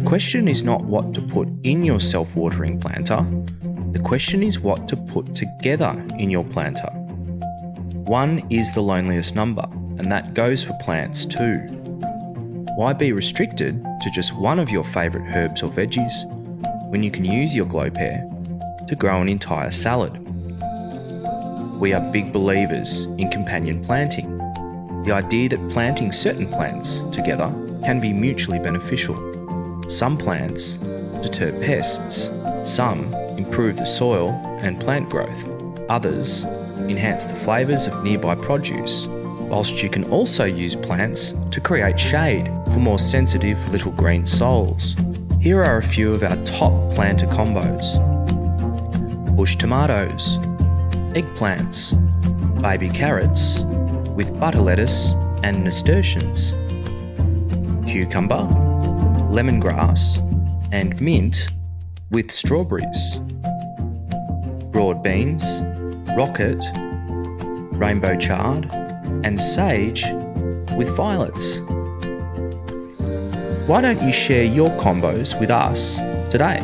question is not what to put in your self-watering planter. The question is what to put together in your planter. 1 is the loneliest number, and that goes for plants too. Why be restricted to just one of your favourite herbs or veggies when you can use your Glowpear to grow an entire salad? We are big believers in companion planting. The idea that planting certain plants together can be mutually beneficial. Some plants deter pests, some improve the soil and plant growth, others enhance the flavours of nearby produce, whilst you can also use plants to create shade for more sensitive little green souls. Here are a few of our top planter combos: bush tomatoes, eggplants, baby carrots with butter lettuce and nasturtiums, cucumber, lemongrass and mint with strawberries, broad beans, rocket, rainbow chard and sage with violets. Why don't you share your combos with us today?